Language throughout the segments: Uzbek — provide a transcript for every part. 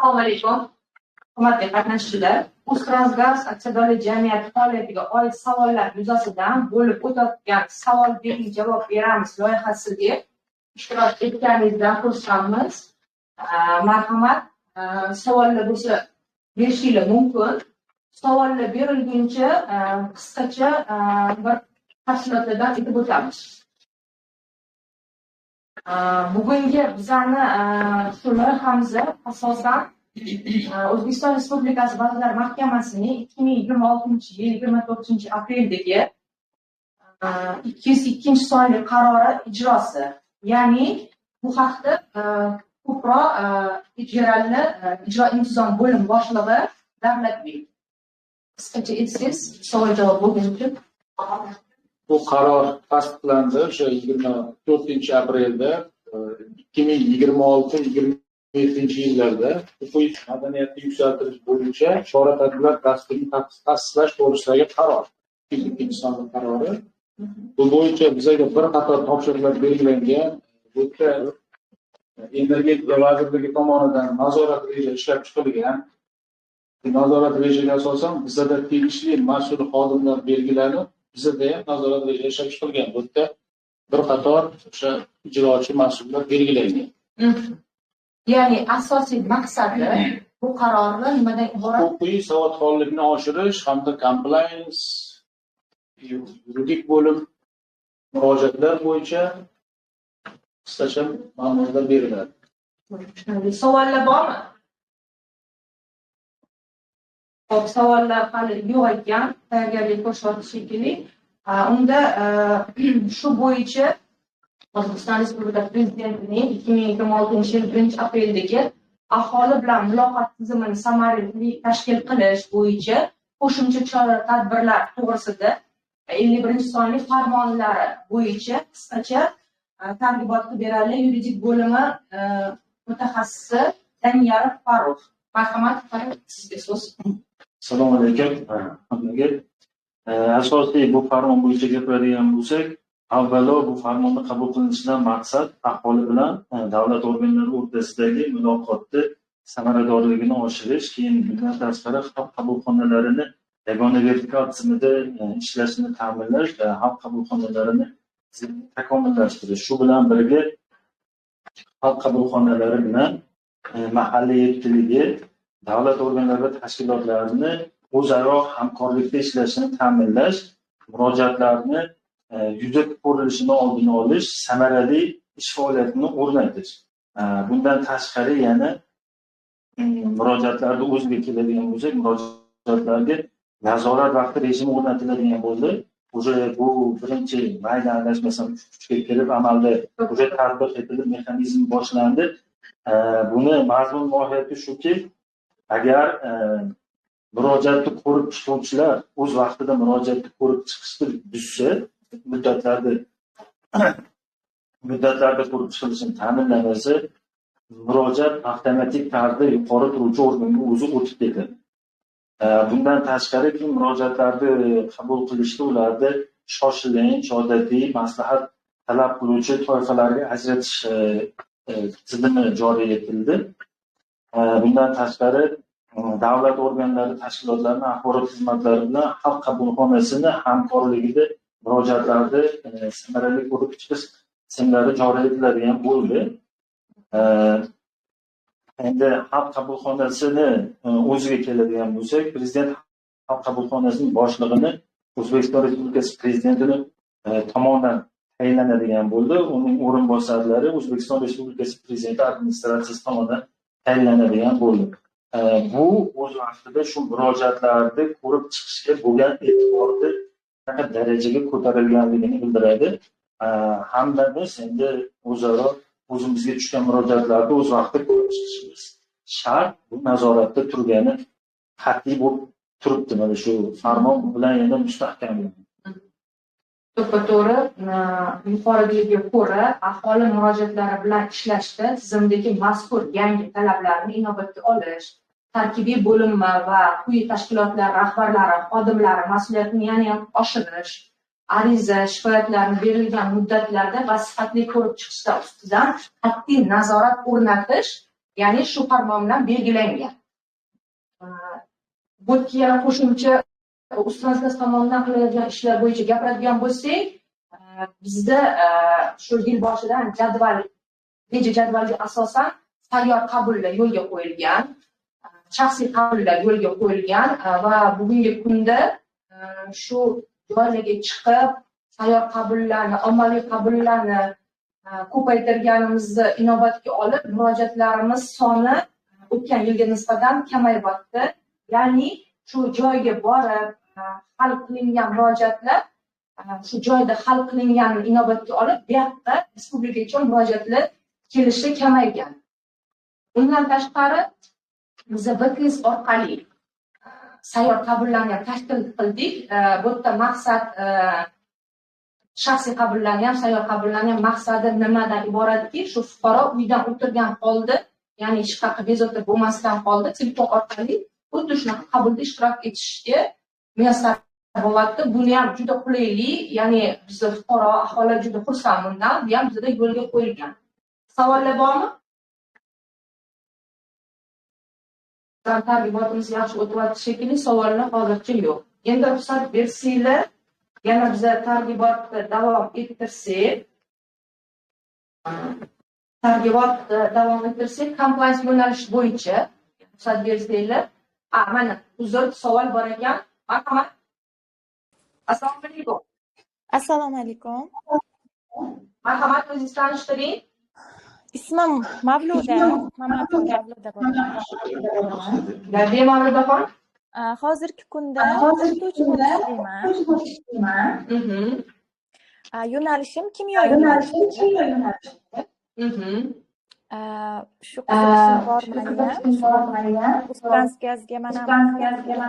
Assalomu alaykum. Hurmatli qatnashchilar, Uztransgaz aksiyadorlik jamiyati faoliyatiga oid savollar yuzasidan bo'lib o'tadigan savol bering javob beramiz loyihasiga ishtirok etganingizdan xursandmiz. Marhamat, savollar bo'lsa berishinglar mumkin. Savollar berilguncha qisqacha bir tafsilotlardan aytib o'tamiz. Bugungi bizani shu loyihamizda asosan O'zbekiston Respublikasi Vazirlar Mahkamasining 2026-yil 29-apreldagi 202 sonli qarori ijrosi. Ya'ni bu haqda ko'proq ijro intizom bo'lim boshlig'i Davlatbek qisqacha aytsangiz savol javob bo'lgani uchun. Bu qaror tasdiqlandi o'sha 24-aprelda 2026-27-yillarda huquqiy madaniyatni yuksaltirish bo'yicha chora-tadbirlar dasturini tasdiqlash to'g'risidagi qaror. 202 sonli qarori. Bu bo'yicha bizga bir qator topshiriqlar belgilangan. Bu yerda Energetika vazirligi tomonidan nazorat reja ishlab chiqilgan. Nazorat rejaga asosan bizda tegishli mas'ul xodimlar belgilanib, bizda ham nazorat reja ishlab chiqilgan. Bu yerda bir qator o'sha ijrochi mas'ullar belgilangan. Ya'ni asosiy maqsadi bu qarorni nimadan iborat? Huquqiy savodxonlikni oshirish hamda compliance yuridik bo'lim murojaatlar bo'yicha qisqacha ma'lumotlar beriladi. Savollar bormi? Xo'p, savollar hali yo'q ekan, tayyorgarlik ko'rsatish shekilli. Unda shu bo'yicha O'zbekiston Respublikasi Prezidentining 2026-yil 1-apreldagi aholi bilan muloqot tizimini samarali tashkil qilish bo'yicha qo'shimcha chora-tadbirlar to'g'risida 51-sonli farmonlari bo'yicha qisqacha targ'ibot beradi yuridik bo'limi mutaxassisi Daniyarov Farruh. Marhamat, sizga so'z. Assalomu alaykum. Asosiy bu farmon bo'yicha gapiradigan bo'lsak, avvalo bu farmonni qabul qilinishidan maqsad aholi bilan davlat organlari o'rtasidagi muloqotni samaradorligini oshirish, keyin bundan tashqari xalq qabulxonalarini yagona vertikal tizimida ishlashini ta'minlash va xalq qabulxonalarini takomillashtirish. Shu bilan birga xalq qabulxonalari bilan mahalliy erkinligi, davlat organlari va tashkilotlarini o'zaro hamkorlikda ishlashini ta'minlash, murojaatlarni yuzaga ko'rilishini oldini olish, samarali ish faoliyatini o'rnatish. Bundan tashqari yana murojaatlarni o'ziga keladigan bo'lsak, murojaatlarga nazorat vaqti rejimi o'rnatiladigan bo'ldi. O'sha bu birinchi mayda adashmasam kuchga kirib amalda o'sha tatbiq etilib mexanizm boshlandi. Buni mazmun mohiyati shuki, agar murojaatni ko'rib chiquvchilar o'z vaqtida murojaatni ko'rib chiqishni buzsa, muddatlarda ko'rib chiqilishini ta'minlamasa, murojaat avtomatik tarzda yuqori turuvchi organga o'zi o'tib ketadi. Bundan tashqari murojaatlarni qabul qilishda ularda shoshilinch, odatiy, maslahat talab qiluvchi toifalarga ajratish tizimi joriy etildi. Bundan tashqari davlat organlari, tashkilotlarning axborot xizmatlari bilan xalq qabulxonasini hamkorligida murojaatlarni samarali ko'rib chiqish tizimlari joriy etiladigan bo'ldi. Endi xalq qabulxonasini o'ziga keladigan bo'lsak, Prezident xalq qabulxonasining boshlig'ini O'zbekiston Respublikasi Prezidentining tomonidan tayinlanadigan bo'ldi. Uning o'rinbosarlari O'zbekiston Respublikasi Prezidenti administratsiyasi tomonidan tayinlanadigan bo'ldi. Bu o'z vaqtida shu murojaatlarni ko'rib chiqishga bo'lgan e'tiborni qanaqa darajaga ko'tarilganligini bildiradi. Hamda biz endi o'zaro o'zimizga tushgan murojaatlarni o'z vaqtida ko'rib chiqishimiz shart. Bu nazoratda turgani qat'iy bo'lib turibdi. Mana shu farmon bilan yana mustahkamlanadi. To'g'ri, yuqoridagiga ko'ra aholi murojaatlari bilan ishlashda tizimdagi mazkur yangi talablarni inobatga olish, tarkibiy bo'linma va quyi tashkilotlar rahbarlari, xodimlari mas'uliyatini yana oshirish, ariza, shikoyatlarni berilgan muddatlarda va sifatli ko'rib chiqishlar ustidan qat'iy nazorat o'rnatish ya'ni shu farmon bilan belgilangan. Bu yerga yana qo'shimcha ustunasiz tomonidan qilinadigan ishlar bo'yicha gapiradigan bo'lsak, bizda shu yil boshidan reja jadvalga asosan sayyor qabullar yo'lga qo'yilgan, shaxsiy qabullar yo'lga qo'yilgan va bugungi kunda shu joylarga chiqib sayyor qabullarni, ommaviy qabullarni ko'paytirganimizni inobatga olib, murojaatlarimiz soni o'tgan yilga nisbatan kamayyapti. Ya'ni shu joyga borib hal qilingan murojaatlar shu joyda hal qilinganini inobatga olib, bu yoqqa respublikaga murojaatlar kelishi kamaygan. Undan tashqari biz BKS orqali sayyor qabullarni ham tashkil qildik. Bu yerda maqsad shaxsiy qabullarni ham, sayyor qabullarni ham maqsadi nimadan iboratki, shu fuqaro uydan o'tirgan holda, ya'ni hech qanaqa bezovta bo'lmasdan holda telefon orqali xuddi shunaqa qabulda ishtirok etishga muyassar bo'lyapti. Buni ham juda qulayli, ya'ni biz fuqaro aholi juda xursand bundan, bu ham bizda yo'lga qo'yilgan. Savollar bormi? Targ'ibotimiz yaxshi o'tyapti shekilli, savollar hozircha yo'q. Endi ruxsat bersanglar, yana biz targ'ibotni davom ettirsak, compliance yo'nalishi bo'yicha ruxsat bersanglar. Mana uzr, savol bor ekan. Marhamat. Assalomu alaykum. Assalomu alaykum. Marhamat, o'zingizni tanishtiring. Ismim Mavluda, Mamatov Mavluda bo'laman. Mavludaxon. Hozirgi kunda o'qituvchi bo'lib ishlayman. Yo'nalishim kimyo yo'nalishi. Shu qiziqishim bor meni. Transgazga mana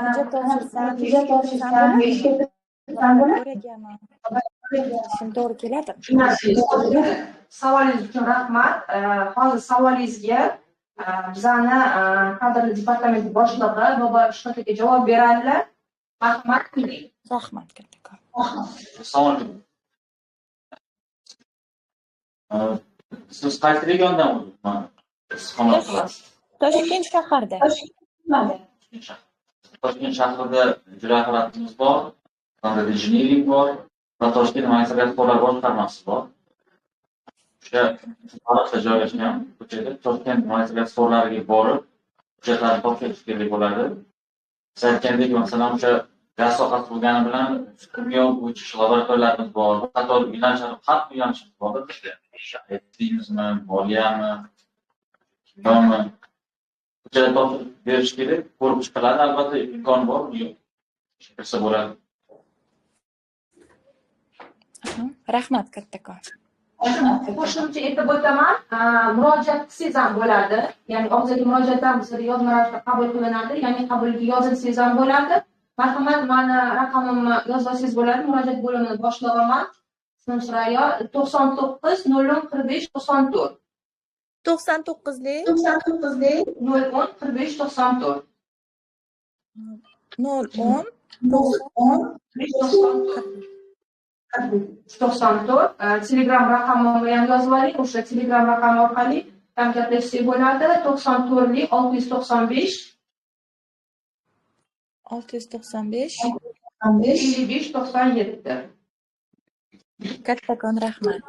hujjat topshirsam, o'ragaman. Ishim to'g'ri keladi. Savolingiz uchun rahmat. Hozir savolingizga bizani kadrli departament boshlig'i Bobo Shuhratga javob beradilar. Rahmat qiling. Rahmat kattakon. Assalomu alaykum. Siz qaysi regiondan istiqomat qilasiz? Toshkent shahrida. Toshkent shahrida ijro apparatimiz bor, injiniring bor va Toshkent magistratura qurol boshqarmasi bor. O'sha tarafda joylashgan ko'chada Toshkent magistratura qurolariga borib, hujjatlarni topshirish kerak bo'ladi. Siz aytgandek, masalan, o'sha gaz sohasi bo'lgani bilan kimyo bo'yicha laboratoriyalarimiz bor, qator yo'nalishlar, har bir yo'nalishimiz bor bizda. Etimizmi, moliyami, kimyomi, hujjat topshirib berish kerak, ko'rib chiqiladi. Albatta, imkon bor, kirsa bo'ladi. Rahmat kattakon. Qo'shimcha aytib o'taman, murojaat qilsangiz ham bo'ladi. Ya'ni og'zaki murojaatlar bizda yozma ravishda qabul qilinadi, ya'ni qabulga yozilsangiz ham bo'ladi. Marhamat, meni raqamimni yozib olsangiz bo'ladi. Murojaat bo'limining boshlig'iman. Ismim Surayyo, 99 01 45 94. 99lik 01 45 94. 010 94. Telegram raqamimni ham yozib oling. O'sha Telegram raqami orqali ham gaplashsak bo'ladi. 94lik 695 55 97. Kattakon rahmat.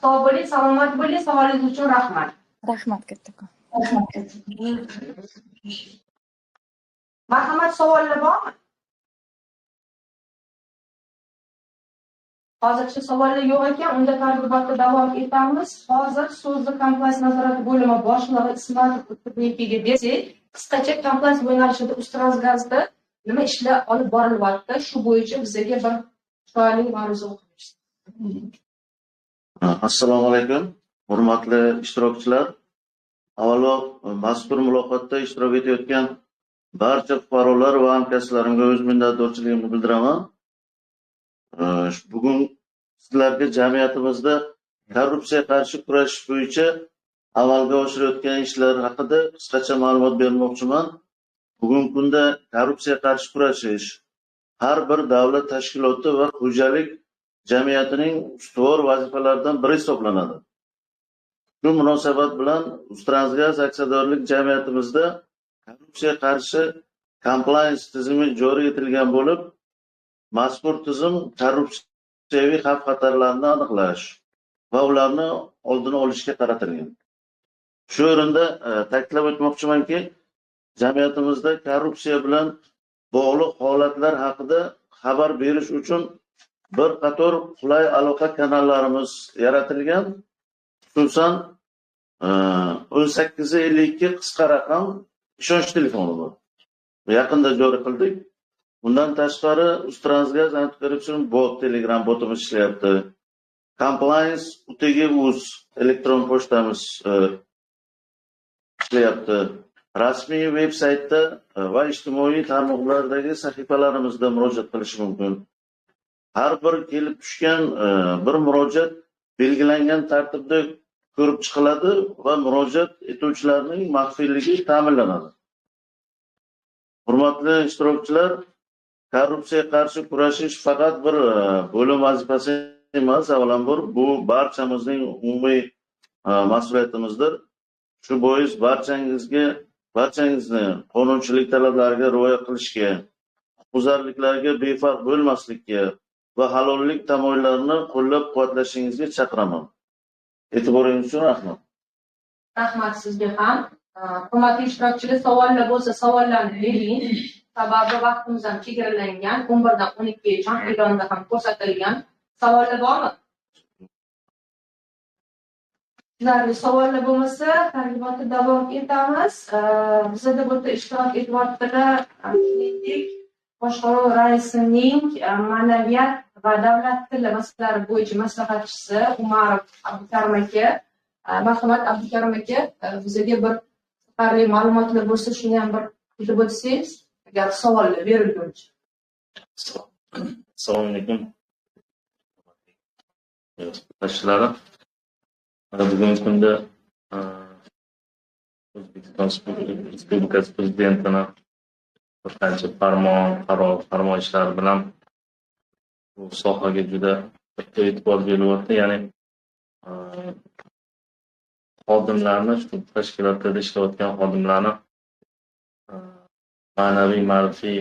Sog' bo'ling, salomat bo'ling. Savolingiz uchun rahmat. Rahmat kattakon. Marhamat, savollar bormi? Hozircha savollar yo'q ekan, unda targ'ibotda davom etamiz. Hozir so'zni kompleks nazorati bo'limi boshlig'i Ismatov-Turnikiga bersak, qisqacha kompleks yo'nalishida Ustrasgazda nima ishlar olib borilyapti, shu bo'yicha bizga bir chiroyli ma'ruza o'qib. Assalomu alaykum, hurmatli ishtirokchilar. Avvalo, mazkur muloqotda ishtirok etayotgan barcha fuqarolar va hamkasblarimga o'z minnatdorchiligimni bildiraman. Bugun sizlarga jamiyatimizda korrupsiyaga qarshi kurashish bo'yicha amalga oshirayotgan ishlar haqida qisqacha ma'lumot bermoqchiman. Bugungi kunda korrupsiyaga qarshi kurashish har bir davlat tashkiloti va xo'jalik jamiyatining ustuvor vazifalaridan biri hisoblanadi. Shu munosabat bilan Uztransgaz aksiyadorlik jamiyatimizda korrupsiyaga qarshi compliance tizimi joriy etilgan bo'lib, mazkur tizim korrupsiyaviy xavf-xatarlarni aniqlash va ularni oldini olishga qaratilgan. Shu o'rinda ta'kidlab o'tmoqchimanki, jamiyatimizda korrupsiya bilan bog'liq holatlar haqida xabar berish uchun bir qator qulay aloqa kanallarimiz yaratilgan. Xususan 1852 qisqa raqam ishonch telefoni bor. Yaqinda joriy qildik. Bundan tashqari Uztransgaz antikorrupsion bot Telegram botimiz ishlayapti. Compliance UTG.uz elektron pochtamiz ishlayapti. Rasmiy veb-saytda va ijtimoiy tarmoqlardagi sahifalarimizda murojaat qilish mumkin. Har bir kelib tushgan bir murojaat belgilangan tartibda ko'rib chiqiladi va murojaat etuvchilarning maxfiyligi ta'minlanadi. Hurmatli ishtirokchilar, korrupsiyaga qarshi kurashish faqat bir bo'lim vazifasi emas, avvalambor bu barchamizning umumiy mas'uliyatimizdir. Shu bois barchangizni qonunchilik talablariga rioya qilishga, huquqbuzarliklarga befarq bo'lmaslikka va halollik tamoyillarini qo'llab-quvvatlashingizga chaqiraman. E'tiboringiz uchun rahmat. Rahmat sizga ham. Hurmatli ishtirokchilar, savollar bo'lsa savollarni bering. Sababi vaqtimiz ham chegaralangan. 11 dan 12 gacha e'londa ham ko'rsatilgan. Savollar bormi? Sizlarga savollar bo'lmasa, targ'ibotda davom etamiz. Bizda bu yerda ishtirok etyaptilar. Shuningdek, boshqaruv raisining ma'naviyat va davlat tili masalalari bo'yicha maslahatchisi Umarov Abdukarim aka, marhamat Abdukarim aka, bizga bir qiziqarli ma'lumotlar bo'lsa, shuni ham bir aytib o'tsangiz, agar savollar berilguncha. Assalomu alaykum. Tashkilotlar. Bugungi kunda O'zbekiston Respublikasi Prezidentining bir qancha farmon ishlari bilan bu sohaga juda katta e'tibor berilyapti. Ya'ni xodimlarni, shu tashkilotlarda ishlayotgan xodimlarni ma'naviy ma'rifiy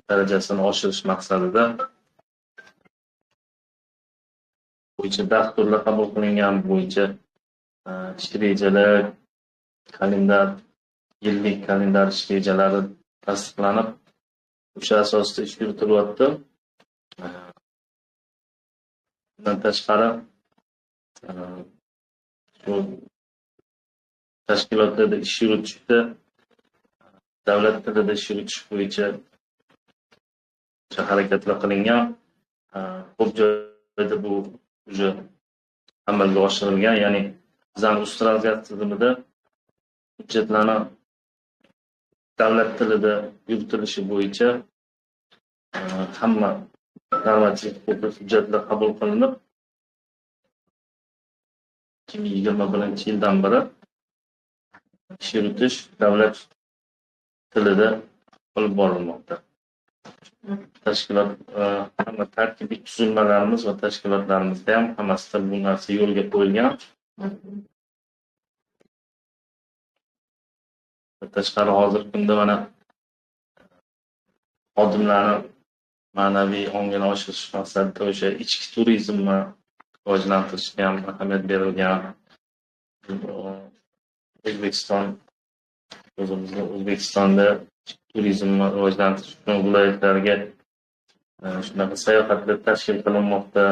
darajasini oshirish maqsadida bo'yicha dasturlar qabul qilingan, bo'yicha ish rejalari, kalendar, yillik kalendar ish rejalari tasdiqlanib, o'sha asosda ish yuritilyapti. Bundan tashqari, shu tashkilotlarda ish yuritishda, davlat tilida ish yuritish bo'yicha harakatlar qilingan. Ko'p joyda bu уже amalga oshirilgan. Ya'ni bizning Uztransgaz tizimida hujjatlarni davlat tilida yuritilishi bo'yicha hamma normativ hujjatlar qabul qilinib, 2021-yildan beri ish yuritish davlat tilida olib borilmoqda. Tashkilot hamma tarkibiy tuzilmalarimiz va tashkilotlarimizda ham hammasida bu narsa yo'lga qo'yilgan. Tashqari hozirgi kunda mana xodimlarni ma'naviy ongini oshirish maqsadida o'sha ichki turizmni rivojlantirishga ham ahamiyat berilgan. O'zbekistonda turizmni rivojlantirish uchun viloyatlarga shunaqa sayohatlar tashkil qilinmoqda.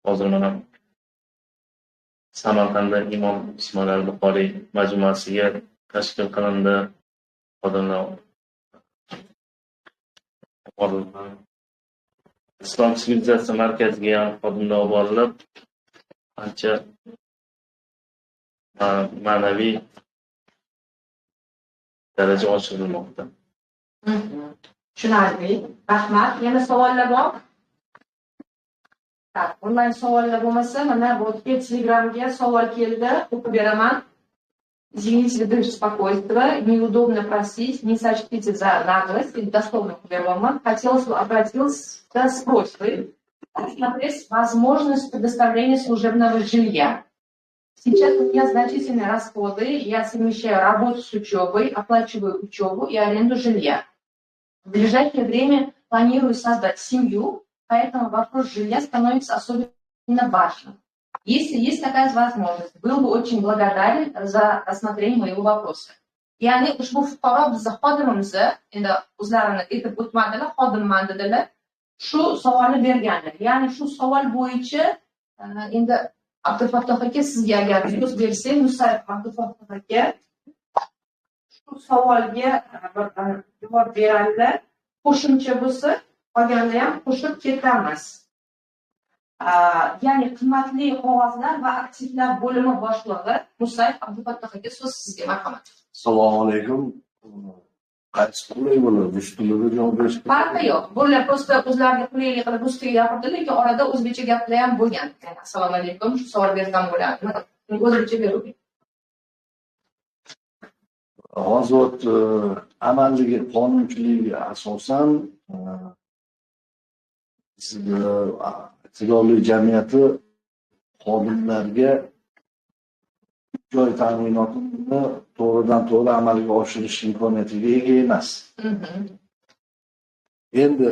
Hozir mana Samarqandda Imom Ismoil al-Buxoriy majmuasiga tashkil qilindi. Xodimlar Islom sivilizatsiya markaziga ham xodimlar olib borilib, ancha ma'naviy daraja oshirilmoqda. Tushunarli. Rahmat. Yana savollar bor? Onlayn savollar bo'lmasa, mana bu Telegramga savol keldi, o'qib beraman. Извините за беспокойство, неудобно просить, не сочтите за наглость, или дословно уверовал. Хотелось бы обратиться с просьбой рассмотреть возможность предоставления служебного жилья. Сейчас у меня значительные расходы, я совмещаю работу с учебой, оплачиваю учебу и аренду жилья. В ближайшее время планирую создать семью, поэтому вопрос жилья становится особенно важным. Если есть такая возможность, был бы очень благодарен за рассмотрение моего вопроса. Ya'ni ushbu fuqaro bizni xodimimizni endi o'zlarini aytib o'tmadilar, xodimman dedilar. Shu savolni berganlar. Ya'ni shu savol bo'yicha endi Abdufattoh aka sizga agar so'z bersang, Musayev Abdufattoh aka shu savolga javob beradilar. Qo'shimcha bo'lsa, qolganini ham qo'shib ketamiz. Ya'ni qimmatli qog'ozlar va aktivlar bo'limi boshlig'i Musayev Abdufattoh aka so'z sizga, marhamat. Assalomu alaykum. Qaysi qulay bo'ladi? Rus tilida javob berish Farqi yo'q. Bular prosta o'zlariga qulaylik qilib rus tilida gapirdi, lekin orada o'zbekcha gaplar ham bo'lgan. Assalomu alaykum, shu savol bersam bo'ladimi? O'zbekcha beruvdim. hozir amaldagi qonunchiligiga asosan iqtidorli jamiyati xodimlarga joy ta'minotini to'g'ridan to'g'ri amalga oshirish imkoniyatiga ega emas. Endi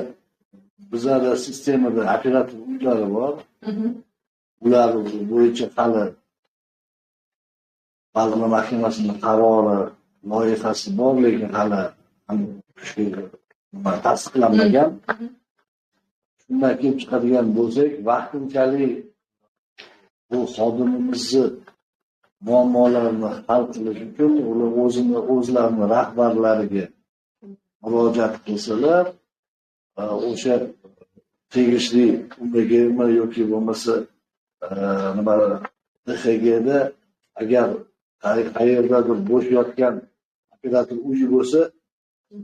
bizlarda sistemada operator uylari bor. Ular bo'yicha hali Vazirlar Mahkamasining qarori loyihasi bor, lekin hali tasdiqlanmagan. Shundan kelib chiqadigan bo'lsak, vaqtinchalik bu xodimimizni muammolarini hal qilish uchun ular o'zlarini rahbarlariga murojaat qilsalar, o'sha tegishli UMGmi yoki bo'lmasa nima DXGda agar qayerdadir bo'sh yotgan operator uyi bo'lsa,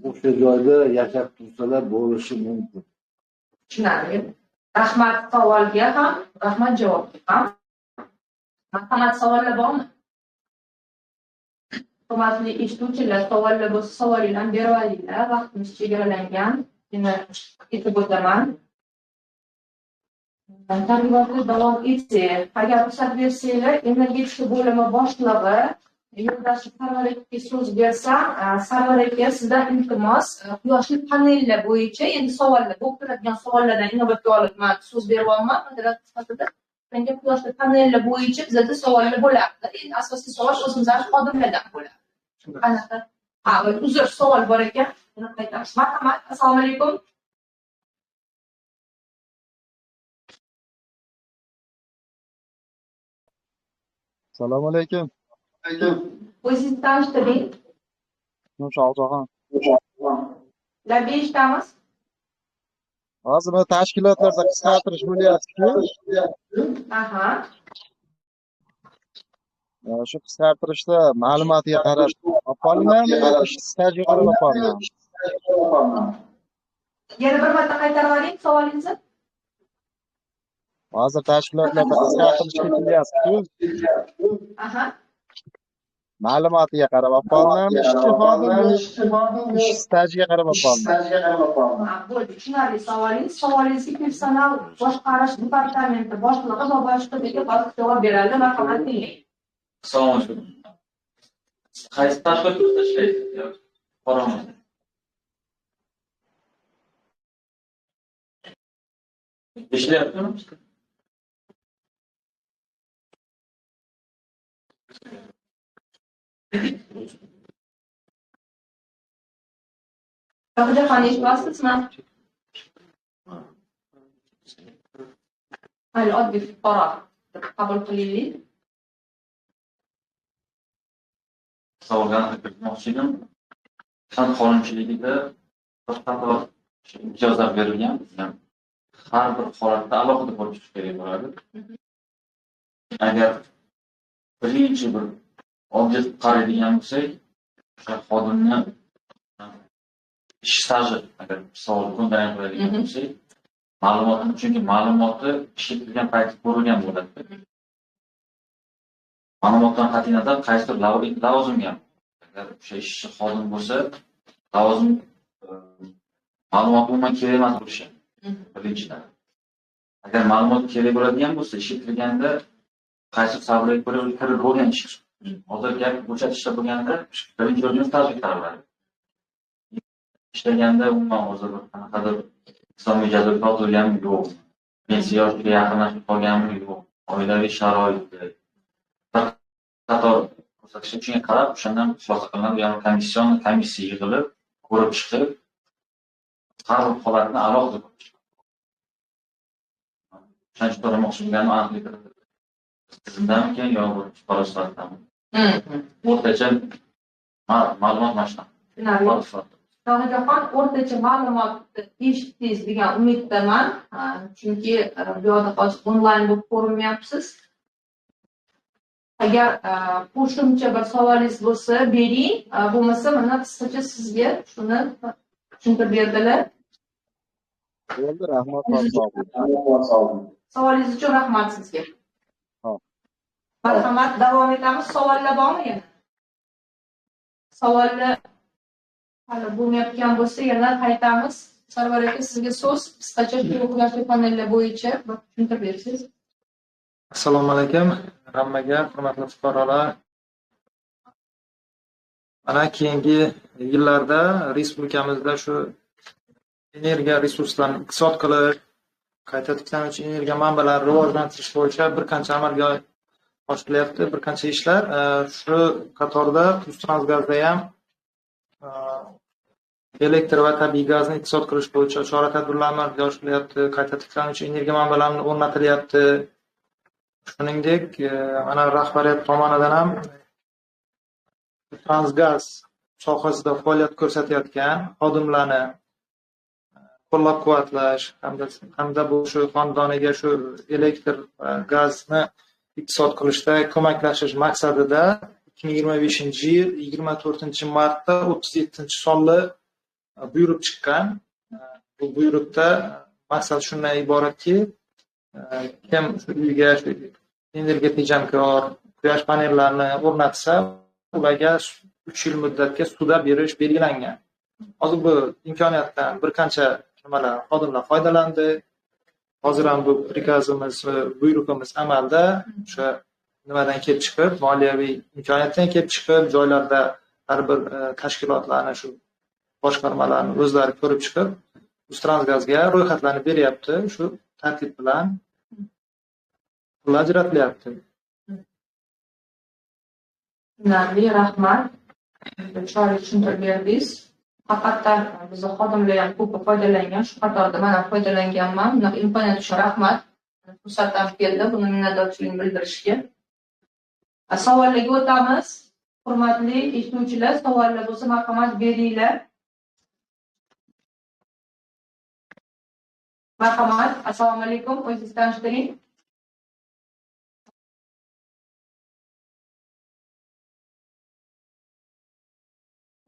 o'sha joyda yashab tursalar bo'lishi mumkin. Tushunarli. Rahmat savolga ham, rahmat javobga ham. Marhamat, savollar bormi? Hurmatli eshituvchilar, savollar bo'lsa savollarni berib olinglar. Vaqtimiz chegaralangan. Yana aytib o'taman. Targ'ibotni davom etsak, agar ruxsat bersanglar, energetika bo'limi boshlig'i yo'ldoshi Sarvar akaga so'z bersam, Sarvar aka, sizdan iltimos quyoshli panellar bo'yicha endi savollar, bo'lib turadigan savollardan inobatga olib men so'z beryapman. Moderator sifatida menga quyoshli panellar bo'yicha bizda savollar bo'lardi. Endi asosiy savol o'zimizning xodimlardan bo'ladi. Qanaqa? Uzr, savol bor ekan. Buni qaytamiz. Marhamat, assalomu alaykum. Assalomu alaykum. O'zingizni tanishtiring. Shohjahon. Labbi eshitamiz. Hozir bu tashkilotlarda qisqartirish bo'lyapti-ku. Aha. Shu qisqartirishda ma'lumotga qarab olib qolinadimi yoki stajga qarab olib qolinadimi? Yana bir marta qaytarib oling savolingizni. Hozir tashkilotlarda qisqartirish ketilyapti-ku. Aha. Ma'lumotga qarab olib qolinadimi ishchi xodim, ish stajiga qarab olib qolinadimi? Bo'ldi, tushunarli savolingiz. Savolingizga personal boshqarish departamenti boshlig'i va boshqalarga hozir javob beradi. Marhamat, tinglang. Assalomu alaykum. Qaysi tashkilotda ishlaysiz? Qoraman. Ishlayaptimi? Shohjahon, eshityapsizmi? Mayli, oddiy fuqaro qabul qilaylik. Savollarni kiritmoqchi edim. Fan qonunchiligida bir qator imtiyozlar berilgan. Har bir holatda alohida ko'rib chiqish kerak bo'ladi. Agar birinchi bir obyekt qaraydigan bo'lsak, o'sha xodimni ish staji agar savol ko'ndalang qo'yadigan bo'lsak, chunki ma'lumoti ishlatilgan payti ko'rilgan bo'ladi. Ma'lumotdan qat'iy nazar qaysidir lavozimga agar o'sha ishchi xodim bo'lsa, lavozim ma'lumot umuman kerak emas bo'lishi birinchidan. Agar ma'lumot kerak bo'ladigan bo'lsa, ish kirganda qaysi sababga ko'ra kirib bo'lgan ish. Hozir gap bo'shatishda bo'lganda birinchi o'ringa stajga qaraladi. Ishlaganda umuman hozir qanaqadir islomiy jazo tortilganmi yo'q. Pensiya yoshiga yaqinlashib qolganmi yo'q. Oilaviy sharoiti. Bir qator ko'rsatish uchun qarab, o'shandan xulosa qilinadi, ya'ni komissiya yig'ilib, ko'rib chiqib, har bir holatni alohida ko'rib chiqadi. O'shancha to'lamoqchi bo'lganim aniqlik kiritadi. Tizimdanmikan yo fuqarolardanmi? O'rtacha ma'lumot mana shunaqa. Shohidaxon, o'rtacha ma'lumotni eshitdingiz degan umiddaman. Chunki bu yoqda hozir onlayn bo'lib ko'rinmayapsiz. Agar qo'shimcha bir savolingiz bo'lsa, bering. Bo'lmasa, mana qisqacha sizga shuni tushuntirib berdilar. Bo'ldi, rahmat. Savolingiz uchun rahmat sizga. Marhamat, davom etamiz. Savollar bormi yana? Savollar hali bo'lmayotgan bo'lsa, yana qaytamiz. Sarvar aka, sizga so'z qisqacha guruhlar panellar bo'yicha tushuntirib bersangiz. Assalomu alaykum hammaga, hurmatli fuqarolar. Mana keyingi yillarda respublikamizda shu energiya resurslarini iqtisod qilish, qayta tiklanuvchi energiya manbalarini rivojlantirish bo'yicha bir qancha amalga oshirilyapti, bir qancha ishlar. Shu qatorda Transgazda ham elektr va tabiiy gazni iqtisod qilish bo'yicha chora-tadbirlar amalga oshirilyapti, qayta tiklanuvchi energiya manbalarini o'rnatilyapti. Shuningdek, mana rahbariyat tomonidan ham Transgaz sohasida faoliyat ko'rsatayotgan xodimlarni qo'llab-quvvatlash hamda bu shu xonadoniga shu elektr va gazni iqtisod qilishda ko'maklashish maqsadida 2025-yil 24-martda 37-sonli buyruq chiqqan. Bu buyruqda maqsad shundan iboratki, kim uyga energiya tejamkor quyosh panellarini o'rnatsa, ularga 3 yil muddatga suda berish belgilangan. Hozir bu imkoniyatdan bir qancha xodimlar foydalandi. Hozir ham bu prikazimiz, buyruqimiz amalda. O'sha nimadan kelib chiqib, moliyaviy imkoniyatdan kelib chiqib, joylarda har bir tashkilotlarni shu boshqarmalarni o'zlari ko'rib chiqib, Transgazga ro'yxatlarni beryapti. Shu tartib bilan pul ajratilyapti. Rahmat. Chiroyli tushuntirib berdingiz. Haqiqatdan biz xodimlar ham ko'p foydalangan, shu qatorda men ham foydalanganman. Bunaqa imkoniyat uchun rahmat. Fursat ham keldi, buni minnatdorchilik bildirishga. Savollarga o'tamiz. Hurmatli eshituvchilar, savollar bo'lsa marhamat beringlar. Marhamat, assalomu alaykum, o'zingizni tanishtiring.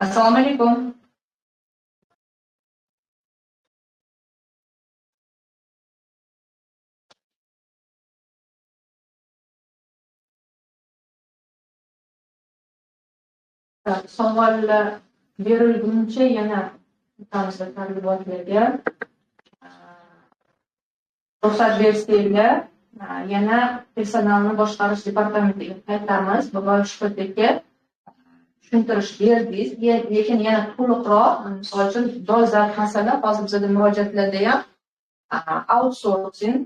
Assalomu alaykum. Savollar berilguncha yana o'tamiz targ'ibotlarga. Ruxsat bersanglar, yana personalni boshqarish departamentiga qaytamiz. Bugun shuhratga tushuntirish berdingiz, lekin yana to'liqroq, misol uchun dolzarb masala hozir bizda murojaatlarda ham outsourcing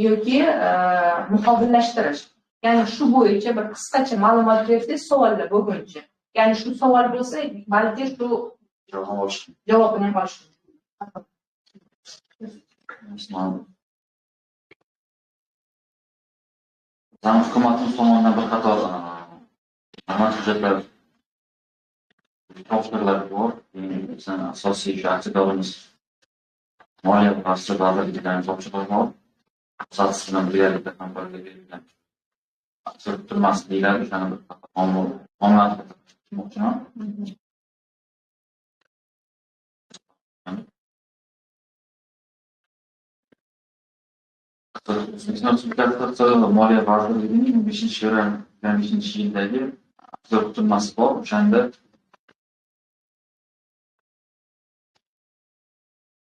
yoki muqobillashtirish. Ya'ni shu bo'yicha bir qisqacha ma'lumot bersangiz savollar bo'lguncha. Ya'ni shu savol bo'lsa, balki shu javobini ham olish mumkin. Hukumatimiz tomonidan bir qator hujjatlar topshiriqlar bor. Bizning asosiy shu aksiyadorimiz Moliya vazirligidan topshiriqlar bor. Asosi bilan birgalikda hamkorlikda berilgan. Turmasliklar o'shani bir ommalashtirish O'zbekiston Respublikasi Moliya vazirligining 5-yildagi turmasi bor. O'shanda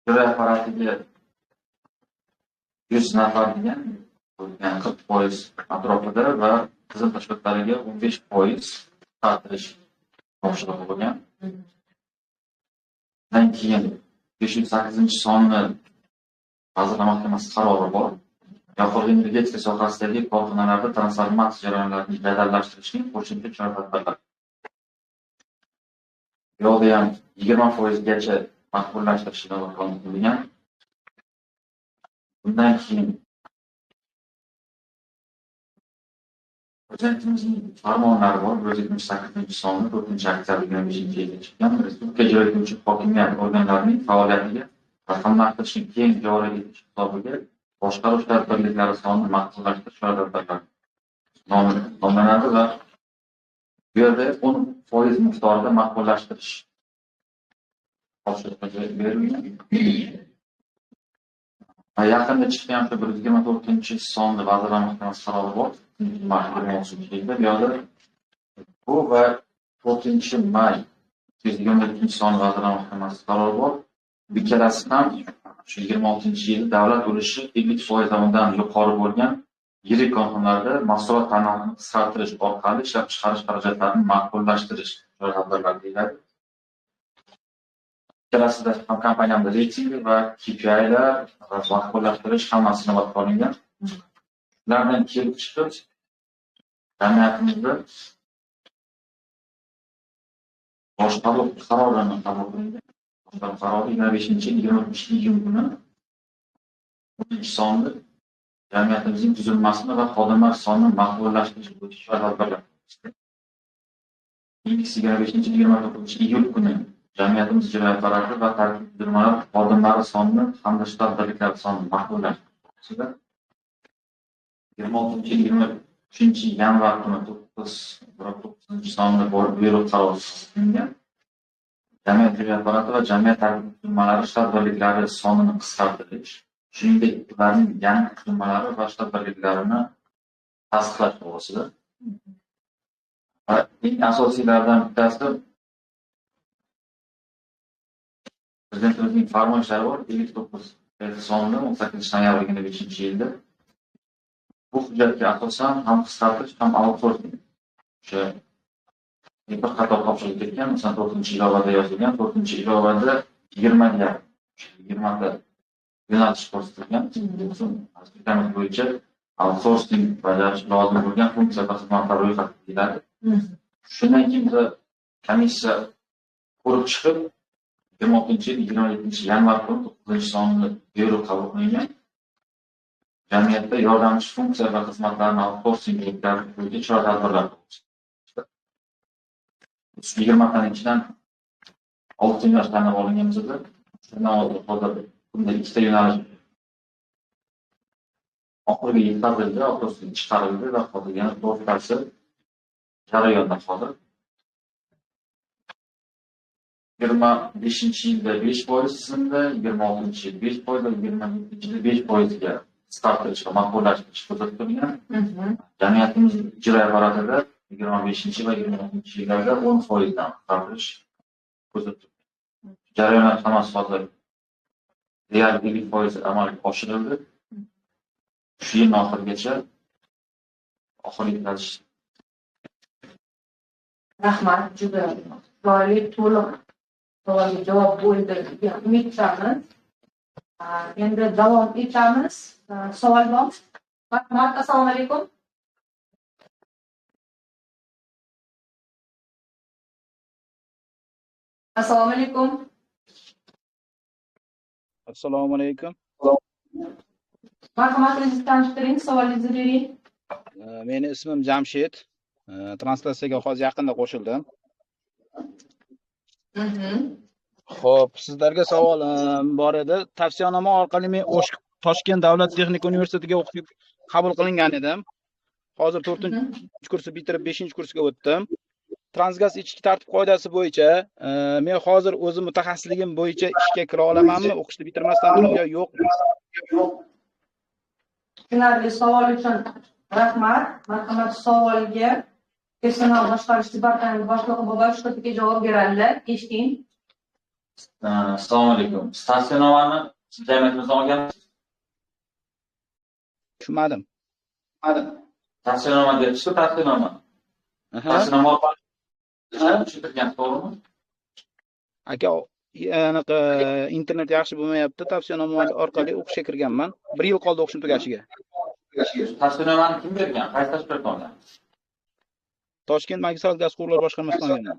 ijro apparatiga 100 nafar degan, ya'ni 40% atrofida va tizim tashkilotlariga 15% qisqartirish topshirig'i bo'lgan. Undan keyin 508-sonni Vazirlar Mahkamasi qarori bor. Yoqilg'i energetika sohasidagi korxonalarda transformatsiya jarayonlarini jadallashtirishning qo'shimcha chora-tadbirlar. Bu yoqda ham 20% maqbullashtirish qilgan. Bundan keyin Prezidentimizning farmonlari bor. 178-sonni 4-oktyabr 2025-yilda chiqqan. Respublika ijro etuvchi hokimiyat organlarining faoliyatiga raqamlashtirishni keng joriy etish hisobiga boshqaruv tadbirlari sonini maqbullashtirish chora-tadbirlari nomlanadi va bu yerda 10% miqdorida maqbullashtirish topshiriqlari berilgan. Yaqinda chiqqan 124-sonli Vazirlar Mahkamasi qarori bor. Mart 2018-yilda bu yerda bu va 4-may 222-son Vazirlar Mahkamasi qarori bor. Bu ikkalasi ham shu 26-yilda davlat ulushi 50% dan yuqori bo'lgan yirik korxonalarda mahsulot tarmog'ini qisqartirish orqali ishlab chiqarish xarajatlarini maqbullashtirish chora-tadbirlari deyiladi. Ikkalasida ham kompaniyamda reyting va KPI'lar va maqbullashtirish hammasi inobatga olingan. Ulardan kelib chiqib jamiyatimizda boshqaruv qarorini qabul qilingan. Boshqaruv qarori 25-23 kuni 10-sonli jamiyatimizning tuzilmasini va xodimlar sonini maqbullashtirish bo'yicha chora-tadbirlar. Ilgisi 25-29 kuni jamiyatimiz ijro apparati va tarkib tuzilmalari xodimlari sonini hamda shtat birliklari sonini maqbullashtirish. 26-23 yanvar kuni 9-sonli buyruq qarori qilingan. Jamiyat ijro apparati va jamiyat tarkib tuzilmalari shtat birliklari sonini qisqartirish, shuningdek ularning yangi tuzilmalari va shtat birliklarini tasdiqlash to'g'risida. Eng asosiylardan bittasi Prezidentimizning farmoyishlari bor. 59-sonni 18 noyabr 2005-yilda bu hujjatga asosan ham qisqartirish ham outsourcing o'sha bir qator topshiriq ketgan. Masalan, 4-ilovada yozilgan. 4-ilovada 20 ta yo'nalish ko'rsatilgan. Respublikamiz bo'yicha outsourcing bajarish lozim bo'lgan funksiya va xizmatlar ro'yxati deyiladi. Shundan keyin komissiya ko'rib chiqib 26-27 yanvar kuni 9-sonli buyruq qabul qilingan. Jamiyatda yordamchi funksiya va xizmatlarni outsourcing bo'yicha chora-tadbirlar. 20 taning ichidan 6 yo'nalish tanlab olinganimizda, shundan hozir bunda 2 ta yo'nalish oxiriga yetkazildi, outsourcing chiqarildi va hozir yana 4tasi jarayonda hozir. 25-yilda 5% tizimda, 26-yilda 5%, 27-yilda 5% ga qisqartirish va maqbullashtirish ko'rsatilgan. Jamiyatimiz ijro apparatida 25 va 26-yillarda 10% dan qisqartirish ko'rsatilgan. Jarayonlar hammasi hozir deyarli 50% amalga oshirildi. Shu yil oxirigacha o'tkazish. Rahmat, juda chiroyli, to'liq savolga javob bo'ldi degan umiddamiz. Endi davom etamiz. Savol bor? Rahmat, assalomu alaykum. Assalomu alaykum. Assalomu alaykum. Marhamatingizni tanishtiring, savolingizni bering. Meni ismim Jamshid. Translyatsiyaga hozir yaqinda qo'shildim. Xo'p, sizlarga savolim bor edi. Tavsiyanoma orqali men Toshkent davlat texnika universitetiga o'qib qabul qilingan edim. Hozir 4-kursni bitirib 5-kursga o'tdim. Transgaz ichki tartib qoidasi bo'yicha men hozir o'zim mutaxassisligim bo'yicha ishga kira olamanmi? O'qishni bitirmasdan turib yo yo'qmi? Tushunarli savol uchun rahmat. Marhamat, savolga personal boshqarish departamenti boshlig'i Boboyev shuhratga javob beradilar. Eshiting. Assalomu alaykum. Statsionomani jamiyatimizdan olganmiz. Tushunmadim. Tavsiyanoma deyapsiz-ku, tavsiyanoma. Aha. Tavsiyanoma orqali tushuntirgan, to'g'rimi? Aka, anaqa internet yaxshi bo'lmayapti. Tavsiyanoma orqali o'qishga kirganman. 1 yil qoldi o'qishim tugashiga. Tavsiyanomani kim bergan? Qaysi tashkilot olgan? Toshkent magistral gaz quvurlar boshqarmasidan olganman.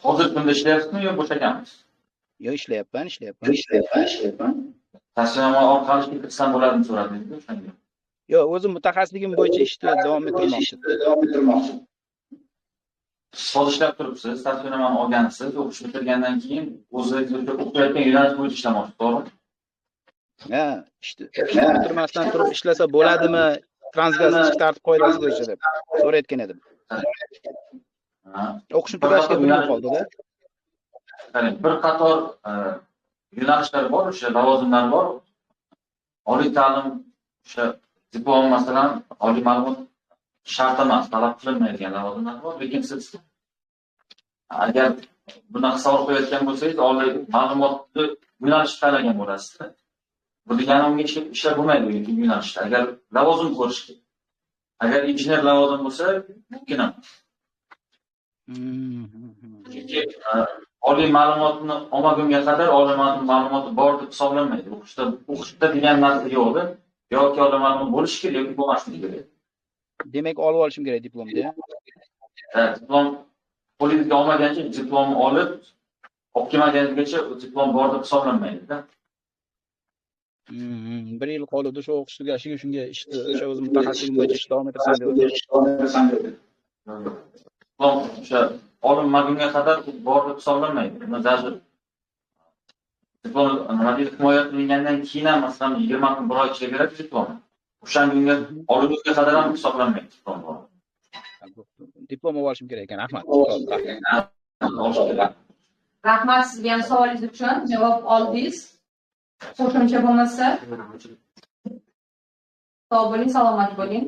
Hozir kunda ishlayapsizmi yo bo'shagansiz? Yo, ishlayapman. Tavsiyanoma orqali kirirsam bo'ladimi so'radingiz o'shanga? Yo, o'zim mutaxassisligim bo'yicha ishni davom ettirmoqchi. Siz hozir ishlab turibsiz, tavsiyanomani olgansiz, o'qish bitirgandan keyin o'zingiz o'qiyotgan yo'nalish bo'yicha ishlamoqchisiz, to'g'rimi? Ha, ishni bitirmasdan turib ishlasa bo'ladimi? Transgaz ichki tartib qoidasi bo'yicha deb so'rayotgan edim. O'qishim tugashiga 1 yil qoldi-da. Qarang, bir qator yo'nalishlar bor, o'sha lavozimlar bor. Oliy ta'lim o'sha diplom masalan, oliy ma'lumot shart emas, talab qilinmaydigan lavozimlar bor, lekin siz agar bunaqa savol qo'yayotgan bo'lsangiz, oliy ma'lumotni yo'nalish tanlagan bo'lasiz. Bu degani unga ishlab bo'lmaydi bu yo'nalishda. Agar lavozim ko'rish kerak. Agar injener lavozim bo'lsa, mumkin emas. Chunki oliy ma'lumotni olmagunga qadar oliy ma'lumoti bor deb hisoblanmaydi. O'qishda degan narsa yo'qdi. Yoki oliy ma'lumot bo'lishi kerak yoki bo'lmasligi kerak. Demak, olib olishim kerak diplomni. Diplom qo'lingizga olmagancha diplomni olib kelmaganingizgacha diplom bor deb hisoblanmaydi-da. 1 yil qoldi shu o'qish tugashiga, shunga ishni o'sha o'zim mutaxassisligim bo'yicha ish davom etasan dedi. Diplom o'sha olinmagunga qadar bor deb hisoblanmaydi. Buni даже diplom himoya qilingandan keyin ham masalan 20 kun 1 oy ishlaveradi diplom. O'shanga olingunga qadar ham hisoblanmaydi diplom bor. Diplom olishim kerak ekan. Rahmat. Rahmat sizga ham savolingiz uchun javob oldingiz. Qo'shimcha bo'lmasa, sog' bo'ling, salomat bo'ling.